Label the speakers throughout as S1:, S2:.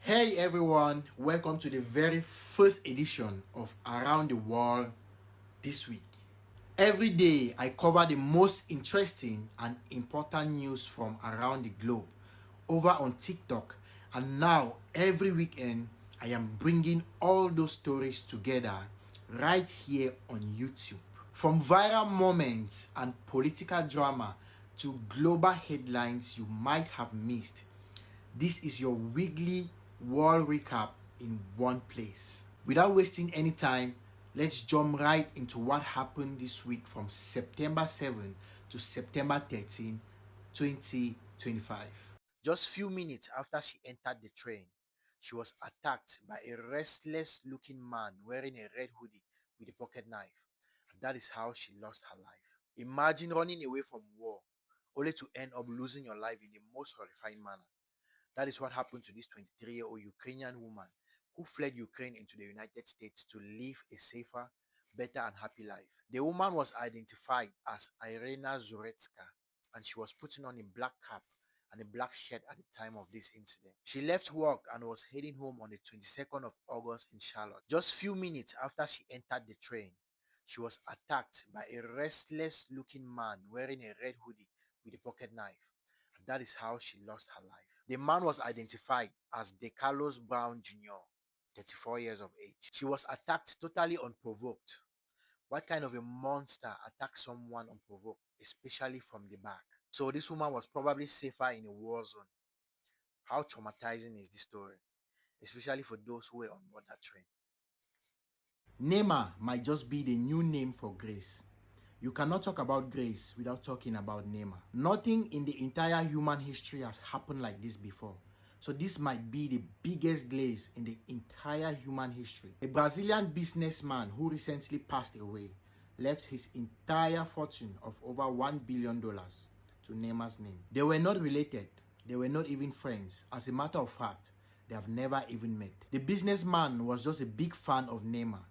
S1: Hey everyone, welcome to the very first edition of Around the World this week. Every day I cover the most interesting and important news from around the globe over on TikTok, and now every weekend I am bringing all those stories together right here on YouTube. From viral moments and political drama to global headlines you might have missed, this is your weekly world recap in one place. Without wasting any time, let's jump right into what happened this week from September 7 to September 13, 2025. Just few minutes after she entered the train, she was attacked by a restless looking man wearing a red hoodie with a pocket knife. And that is how she lost her life. Imagine running away from war only to end up losing your life in the most horrifying manner. That is what happened to this 23-year-old Ukrainian woman who fled Ukraine into the United States to live a safer, better, and happy life. The woman was identified as Iryna Zurestka, and she was putting on a black cap and a black shirt at the time of this incident. She left work and was heading home on the 22nd of August in Charlotte. Just few minutes after she entered the train, she was attacked by a restless looking man wearing a red hoodie with a pocket knife. And that is how she lost her life. The man was identified as Decalos Brown Jr., 34 years of age. She was attacked totally unprovoked. What kind of a monster attacks someone unprovoked, especially from the back? So this woman was probably safer in a war zone. How traumatizing is this story, especially for those who were on board that train? Neymar might just be the new name for grace. You cannot talk about grace without talking about Neymar. Nothing in the entire human history has happened like this before. So this might be the biggest glaze in the entire human history. A Brazilian businessman who recently passed away left his entire fortune of over $1 billion to Neymar's name. They were not related. They were not even friends. As a matter of fact, they have never even met. The businessman was just a big fan of Neymar.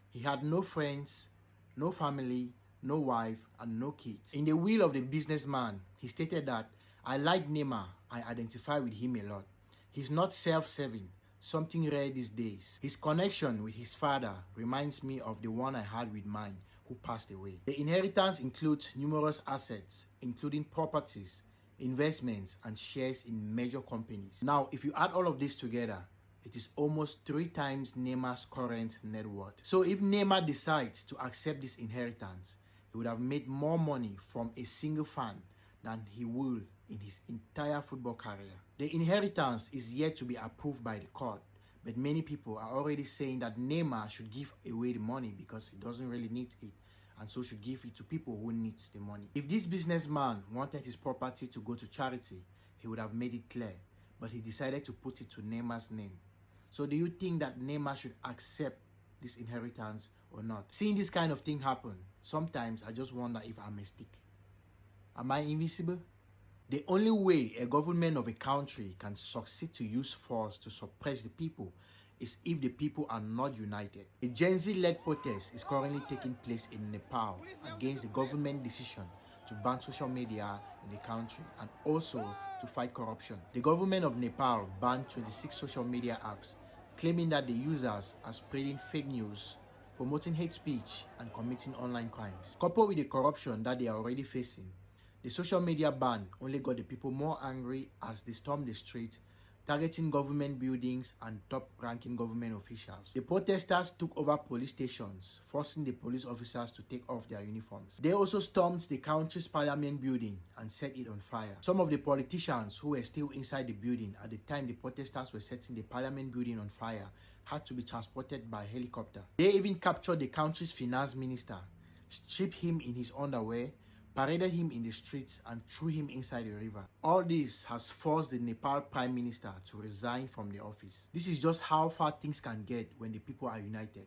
S1: He had no friends, no family, no wife, and no kids. In the will of the businessman, he stated that, "I like Neymar, I identify with him a lot. He's not self-serving, something rare these days. His connection with his father reminds me of the one I had with mine, who passed away." The inheritance includes numerous assets, including properties, investments, and shares in major companies. Now, if you add all of this together, it is almost 3 times Neymar's current net worth. So if Neymar decides to accept this inheritance, he would have made more money from a single fan than he will in his entire football career. The inheritance is yet to be approved by the court, but many people are already saying that Neymar should give away the money because he doesn't really need it, and so should give it to people who need the money. If this businessman wanted his property to go to charity, he would have made it clear, but he decided to put it to Neymar's name. So do you think that Neymar should accept this inheritance or not? Seeing this kind of thing happen, sometimes I just wonder if I'm a stick. Am I invisible? The only way a government of a country can succeed to use force to suppress the people is if the people are not united. A Gen Z-led protest is currently taking place in Nepal against the government decision to ban social media in the country and also to fight corruption. The government of Nepal banned 26 social media apps, claiming that the users are spreading fake news, promoting hate speech, and committing online crimes. Coupled with the corruption that they are already facing, the social media ban only got the people more angry as they stormed the street, targeting government buildings and top-ranking government officials. The protesters took over police stations, forcing the police officers to take off their uniforms. They also stormed the country's parliament building and set it on fire. Some of the politicians who were still inside the building at the time the protesters were setting the parliament building on fire had to be transported by helicopter. They even captured the country's finance minister, stripped him in his underwear, paraded him in the streets, and threw him inside the river. All this has forced the Nepal Prime Minister to resign from the office. This is just how far things can get when the people are united.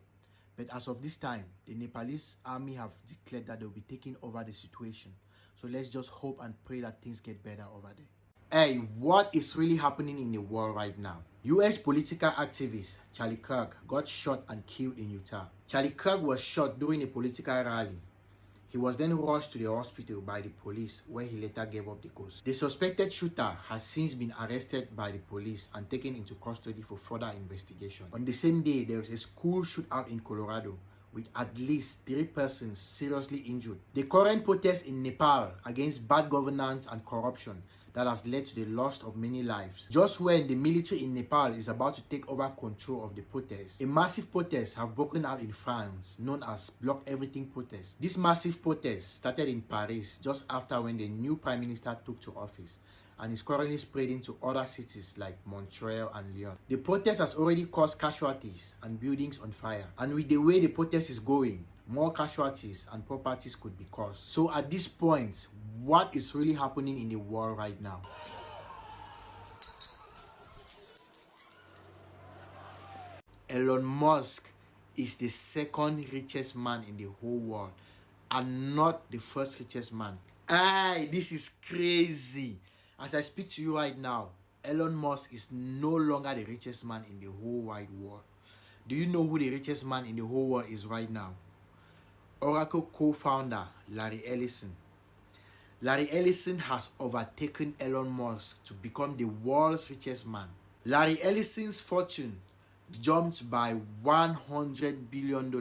S1: But as of this time, the Nepalese army have declared that they'll be taking over the situation. So let's just hope and pray that things get better over there. Hey, what is really happening in the world right now? US political activist Charlie Kirk got shot and killed in Utah. Charlie Kirk was shot during a political rally. He was then rushed to the hospital by the police, where he later gave up the ghost. The suspected shooter has since been arrested by the police and taken into custody for further investigation. On the same day, there was a school shootout in Colorado, with at least 3 persons seriously injured. The current protest in Nepal against bad governance and corruption that has led to the loss of many lives. Just when the military in Nepal is about to take over control of the protests, a massive protest have broken out in France, known as Block Everything protest. This massive protest started in Paris just after when the new prime minister took to office, and is currently spreading to other cities like Montreal and Lyon. The protest has already caused casualties and buildings on fire, and with the way the protest is going, more casualties and properties could be caused. So at this point, what is really happening in the world right now? Elon Musk is the second richest man in the whole world and not the first richest man. This is crazy. As I speak to you right now, Elon Musk is no longer the richest man in the whole wide world. Do you know who the richest man in the whole world is right now? Oracle co-founder Larry Ellison. Larry Ellison has overtaken Elon Musk to become the world's richest man. Larry Ellison's fortune jumped by $100 billion.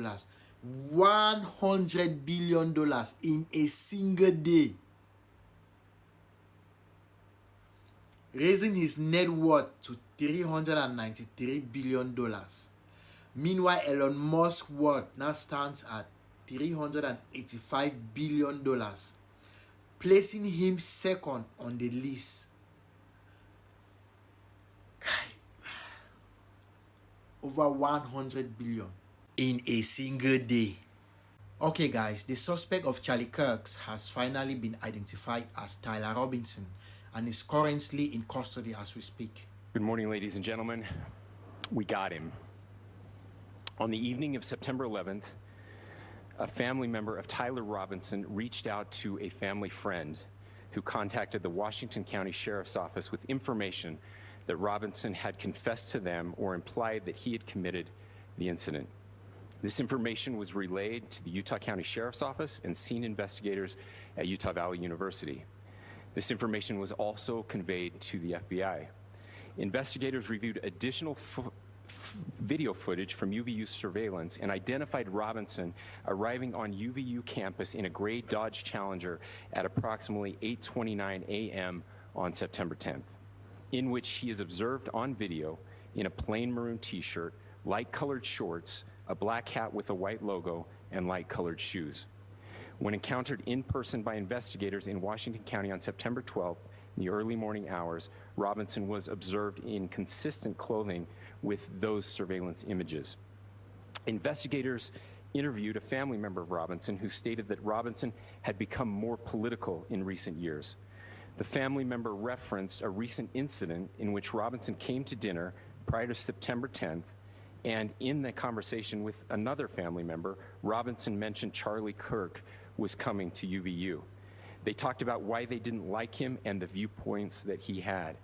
S1: $100 billion in a single day, raising his net worth to $393 billion. Meanwhile, Elon Musk's worth now stands at $385 billion, placing him second on the list. Over 100 billion in a single day. Okay guys, the suspect of Charlie Kirk has finally been identified as Tyler Robinson and is currently in custody as we speak.
S2: Good morning, ladies and gentlemen. We got him. On the evening of September 11th, a family member of Tyler Robinson reached out to a family friend who contacted the Washington County Sheriff's Office with information that Robinson had confessed to them or implied that he had committed the incident. This information was relayed to the Utah County Sheriff's Office and scene investigators at Utah Valley University. This information was also conveyed to the FBI. Investigators reviewed additional video footage from UVU surveillance and identified Robinson arriving on UVU campus in a gray Dodge Challenger at approximately 8:29 a.m. on September 10th, in which he is observed on video in a plain maroon t-shirt, light-colored shorts, a black hat with a white logo, and light-colored shoes. When encountered in person by investigators in Washington County on September 12th, in the early morning hours, Robinson was observed in consistent clothing with those surveillance images. Investigators interviewed a family member of Robinson who stated that Robinson had become more political in recent years. The family member referenced a recent incident in which Robinson came to dinner prior to September 10th, and in the conversation with another family member, Robinson mentioned Charlie Kirk was coming to UVU. They talked about why they didn't like him and the viewpoints that he had.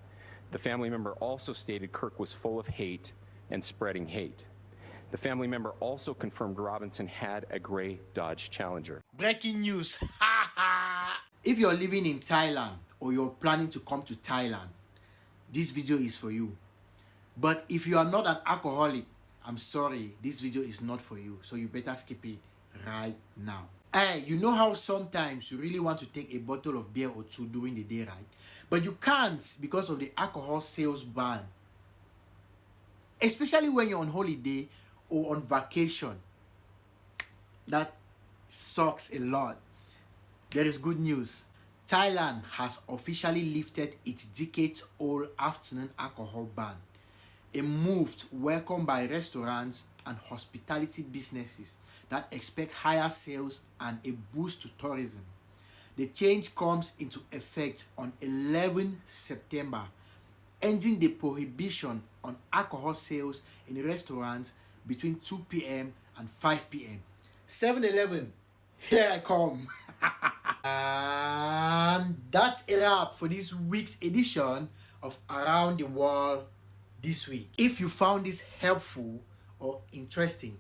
S2: The family member also stated Kirk was full of hate and spreading hate. The family member also confirmed Robinson had a gray Dodge Challenger.
S1: Breaking news. If you're living in Thailand or you're planning to come to Thailand, this video is for you. But if you are not an alcoholic, I'm sorry, this video is not for you. So you better skip it right now. Hey, you know how sometimes you really want to take a bottle of beer or two during the day, right? But you can't because of the alcohol sales ban. Especially when you're on holiday or on vacation. That sucks a lot. There is good news. Thailand has officially lifted its decades-old afternoon alcohol ban. A move welcomed by restaurants and hospitality businesses that expect higher sales and a boost to tourism. The change comes into effect on 11 September, ending the prohibition on alcohol sales in restaurants between 2 p.m. and 5 p.m. 7-Eleven, here I come. And that's a wrap for this week's edition of Around the World this week. If you found this helpful or interesting,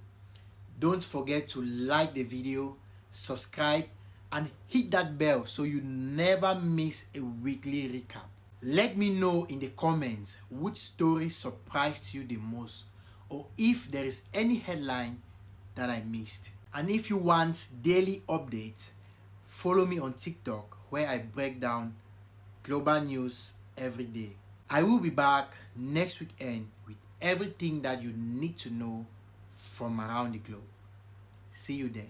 S1: don't forget to like the video, subscribe, and hit that bell so you never miss a weekly recap. Let me know in the comments which story surprised you the most, or if there is any headline that I missed. And if you want daily updates, follow me on TikTok where I break down global news every day. I will be back next weekend with everything that you need to know from around the globe. See you then.